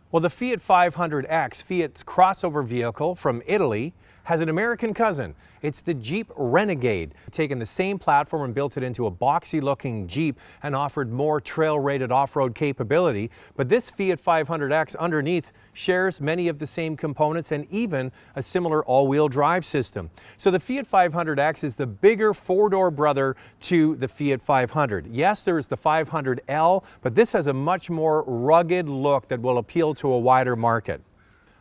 Well, the Fiat 500X, Fiat's crossover vehicle from Italy, has an American cousin. It's the Jeep Renegade. Taken the same platform and built it into a boxy-looking Jeep and offered more trail-rated off-road capability. But this Fiat 500X underneath shares many of the same components and even a similar all-wheel drive system. So the Fiat 500X is the bigger four-door brother to the Fiat 500. Yes, there is the 500L, but this has a much more rugged look that will appeal to a wider market.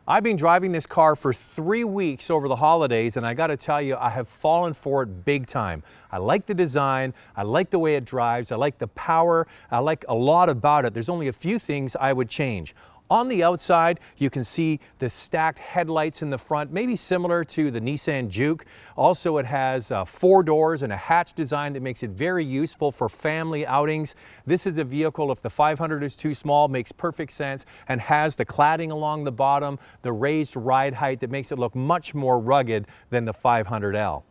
I've been driving this car for 3 weeks over the holidays, and I got to tell you, I have fallen for it big time. I like the design, I like the way it drives, I like the power, I like a lot about it. There's only a few things I would change. On the outside, you can see the stacked headlights in the front, maybe similar to the Nissan Juke. Also, it has 4 doors and a hatch design that makes it very useful for family outings. This is a vehicle, if the 500 is too small, makes perfect sense, and has the cladding along the bottom, the raised ride height that makes it look much more rugged than the 500L.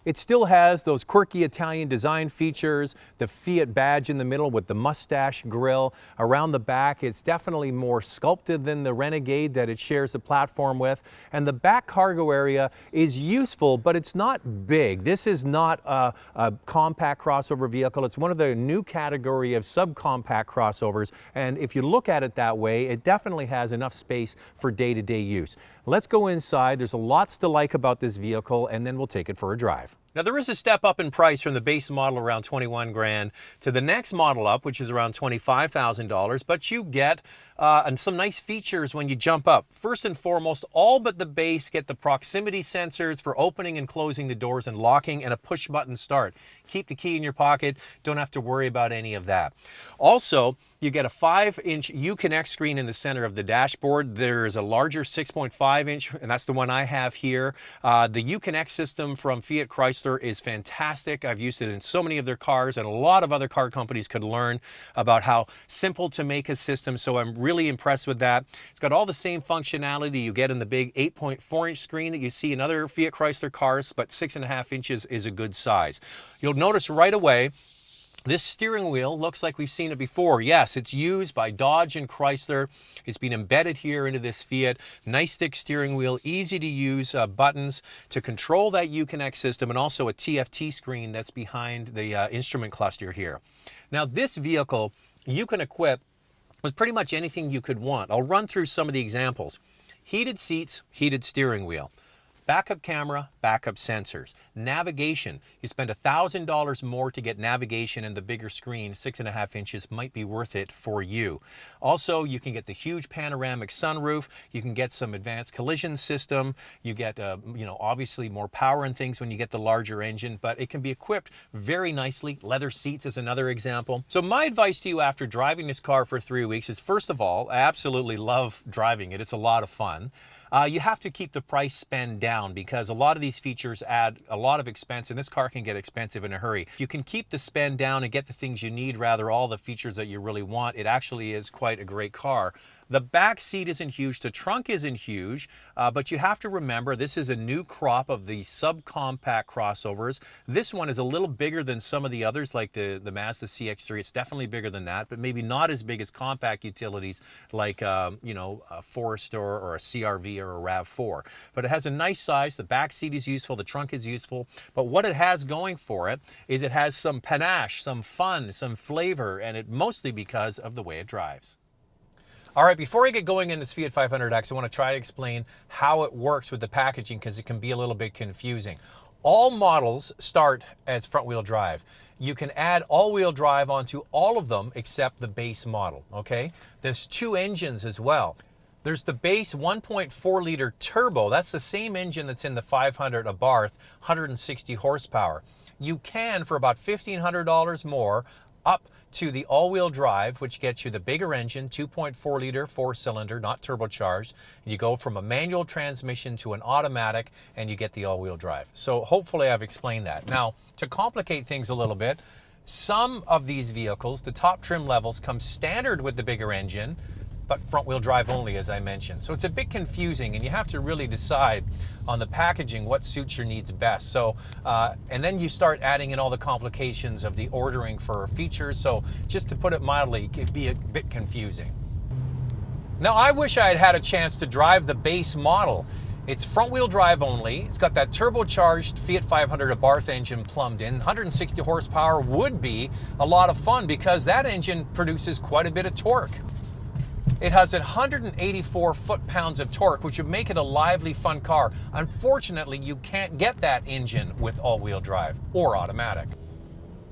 It still has those quirky Italian design features, the Fiat badge in the middle with the mustache grille. Around the back, it's definitely more sculpted than the Renegade that it shares the platform with. And the back cargo area is useful, but it's not big. This is not a compact crossover vehicle. It's one of the new category of subcompact crossovers. And if you look at it that way, it definitely has enough space for day-to-day use. Let's go inside. There's lots to like about this vehicle, and then we'll take it for a drive. Now, there is a step up in price from the base model around 21 grand to the next model up, which is around $25,000, but you get some nice features when you jump up. First and foremost, all but the base get the proximity sensors for opening and closing the doors and locking, and a push button start. Keep the key in your pocket, don't have to worry about any of that. Also, you get a 5-inch Equinox screen in the center of the dashboard. There's a larger 6.5-inch, and that's the one I have here. The Equinox system from Fiat Chrysler is fantastic. I've used it in so many of their cars, and a lot of other car companies could learn about how simple to make a system, so I'm really impressed with that. It's got all the same functionality you get in the big 8.4-inch screen that you see in other Fiat Chrysler cars, but 6.5 inches is a good size. You'll notice right away, this steering wheel looks like we've seen it before. Yes, it's used by Dodge and Chrysler. It's been embedded here into this Fiat. Nice thick steering wheel, easy to use buttons to control that Uconnect system, and also a TFT screen that's behind the instrument cluster here. Now, this vehicle you can equip with pretty much anything you could want. I'll run through some of the examples. Heated seats, heated steering wheel. Backup camera, backup sensors. Navigation. You spend $1,000 more to get navigation in the bigger screen. 6.5 inches might be worth it for you. Also, you can get the huge panoramic sunroof. You can get some advanced collision system. You get, obviously more power and things when you get the larger engine, but it can be equipped very nicely. Leather seats is another example. So my advice to you after driving this car for 3 weeks is, first of all, I absolutely love driving it. It's a lot of fun. You have to keep the price spend down because a lot of these features add a lot of expense, and this car can get expensive in a hurry. If you can keep the spend down and get the things you need, rather all the features that you really want, it actually is quite a great car. The back seat isn't huge, the trunk isn't huge, but you have to remember this is a new crop of the subcompact crossovers. This one is a little bigger than some of the others, like the Mazda CX-3. It's definitely bigger than that, but maybe not as big as compact utilities like a Forester or a CR-V or a RAV4. But it has a nice size. The back seat is useful, the trunk is useful, but what it has going for it is it has some panache, some fun, some flavor, and it mostly because of the way it drives. All right, before I get going in this Fiat 500X, I want to try to explain how it works with the packaging because it can be a little bit confusing. All models start as front-wheel drive. You can add all-wheel drive onto all of them except the base model, okay? There's 2 engines as well. There's the base 1.4-liter turbo. That's the same engine that's in the 500 Abarth, 160 horsepower. You can, for about $1,500 more, up to the all-wheel drive, which gets you the bigger engine, 2.4-liter 4-cylinder, not turbocharged. You go from a manual transmission to an automatic, and you get the all-wheel drive. So hopefully I've explained that. Now, to complicate things a little bit, some of these vehicles, the top trim levels, come standard with the bigger engine, but front-wheel drive only, as I mentioned. So it's a bit confusing, and you have to really decide on the packaging what suits your needs best. So, and then you start adding in all the complications of the ordering for features. So just to put it mildly, it can be a bit confusing. Now, I wish I had had a chance to drive the base model. It's front-wheel drive only. It's got that turbocharged Fiat 500 Abarth engine plumbed in. 160 horsepower would be a lot of fun because that engine produces quite a bit of torque. It has 184 foot-pounds of torque, which would make it a lively, fun car. Unfortunately, you can't get that engine with all-wheel drive or automatic.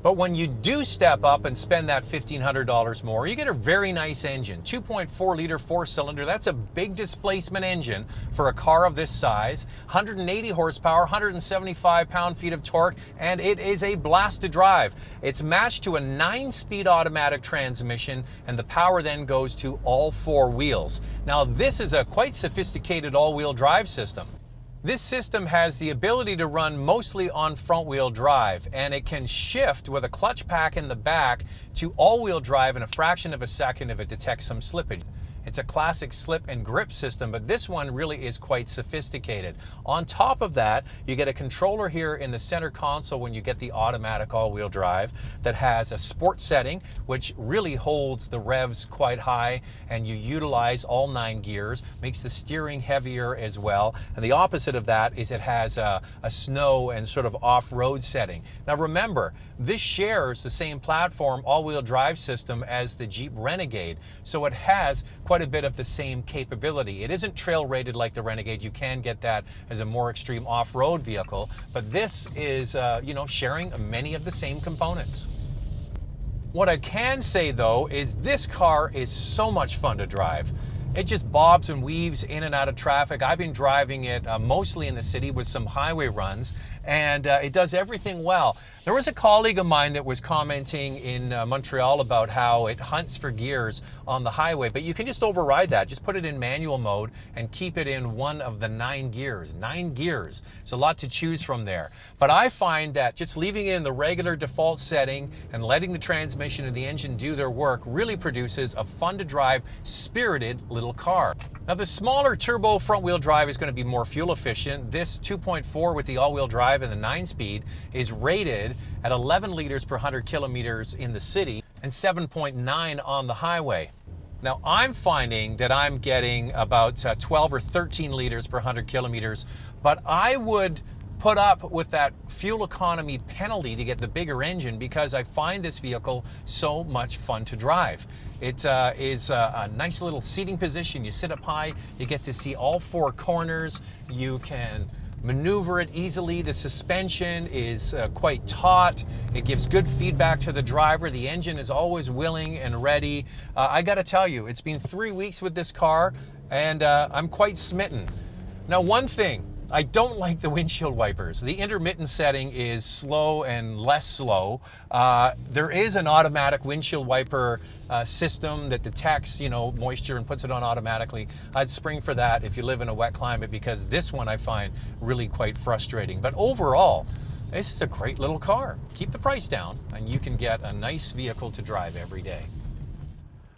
But when you do step up and spend that $1,500 more, you get a very nice engine. 2.4-liter four-cylinder, that's a big displacement engine for a car of this size. 180 horsepower, 175 pound-feet of torque, and it is a blast to drive. It's matched to a 9-speed automatic transmission, and the power then goes to all 4 wheels. Now, this is a quite sophisticated all-wheel drive system. This system has the ability to run mostly on front-wheel drive, and it can shift with a clutch pack in the back to all-wheel drive in a fraction of a second if it detects some slippage. It's a classic slip and grip system, but this one really is quite sophisticated. On top of that, you get a controller here in the center console when you get the automatic all-wheel drive that has a sport setting, which really holds the revs quite high, and you utilize all 9 gears, makes the steering heavier as well. And the opposite of that is it has a snow and sort of off-road setting. Now remember, this shares the same platform all-wheel drive system as the Jeep Renegade, so it has quite a bit of the same capability. It isn't trail rated like the Renegade. You can get that as a more extreme off-road vehicle, but this is, sharing many of the same components. What I can say though is this car is so much fun to drive. It just bobs and weaves in and out of traffic. I've been driving it mostly in the city with some highway runs, and it does everything well. There was a colleague of mine that was commenting in Montreal about how it hunts for gears on the highway, but you can just override that. Just put it in manual mode and keep it in one of the 9 gears. 9 gears. There's a lot to choose from there. But I find that just leaving it in the regular default setting and letting the transmission and the engine do their work really produces a fun-to-drive, spirited little car. Now, the smaller turbo front-wheel drive is going to be more fuel efficient. This 2.4 with the all-wheel drive and the 9-speed is rated at 11 liters per 100 kilometers in the city and 7.9 on the highway. Now, I'm finding that I'm getting about 12 or 13 liters per 100 kilometers, but I would put up with that fuel economy penalty to get the bigger engine because I find this vehicle so much fun to drive. It is a nice little seating position. You sit up high, you get to see all 4 corners, you can maneuver it easily. The suspension is quite taut. It gives good feedback to the driver. The engine is always willing and ready. I gotta tell you, it's been 3 weeks with this car, and I'm quite smitten. Now, one thing, I don't like the windshield wipers. The intermittent setting is slow and less slow. There is an automatic windshield wiper system that detects, moisture and puts it on automatically. I'd spring for that if you live in a wet climate because this one I find really quite frustrating. But overall, this is a great little car. Keep the price down and you can get a nice vehicle to drive every day.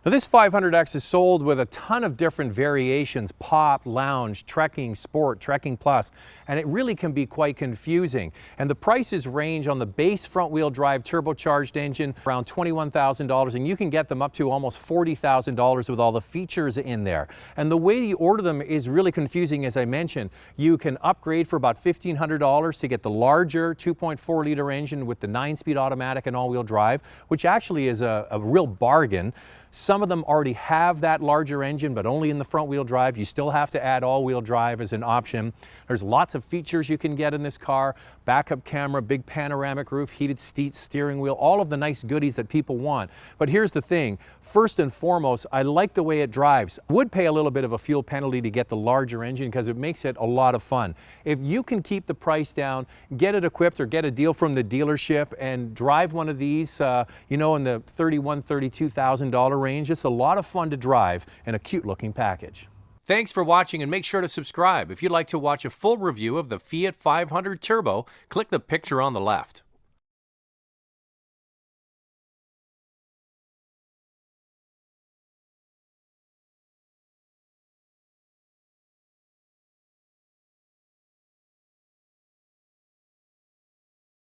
Now, this 500X is sold with a ton of different variations: pop, lounge, trekking, sport, trekking plus, and it really can be quite confusing. And the prices range on the base front-wheel drive turbocharged engine around $21,000, and you can get them up to almost $40,000 with all the features in there. And the way you order them is really confusing, as I mentioned. You can upgrade for about $1,500 to get the larger 2.4-liter engine with the 9-speed automatic and all-wheel drive, which actually is a real bargain. Some of them already have that larger engine, but only in the front-wheel drive. You still have to add all-wheel drive as an option. There's lots of features you can get in this car: backup camera, big panoramic roof, heated seats, steering wheel, all of the nice goodies that people want. But here's the thing. First and foremost, I like the way it drives. I would pay a little bit of a fuel penalty to get the larger engine because it makes it a lot of fun. If you can keep the price down, get it equipped or get a deal from the dealership and drive one of these, in the $31,000, $32,000 range. It's a lot of fun to drive and a cute looking package. Thanks for watching, and make sure to subscribe. If you'd like to watch a full review of the Fiat 500 Turbo, click the picture on the left.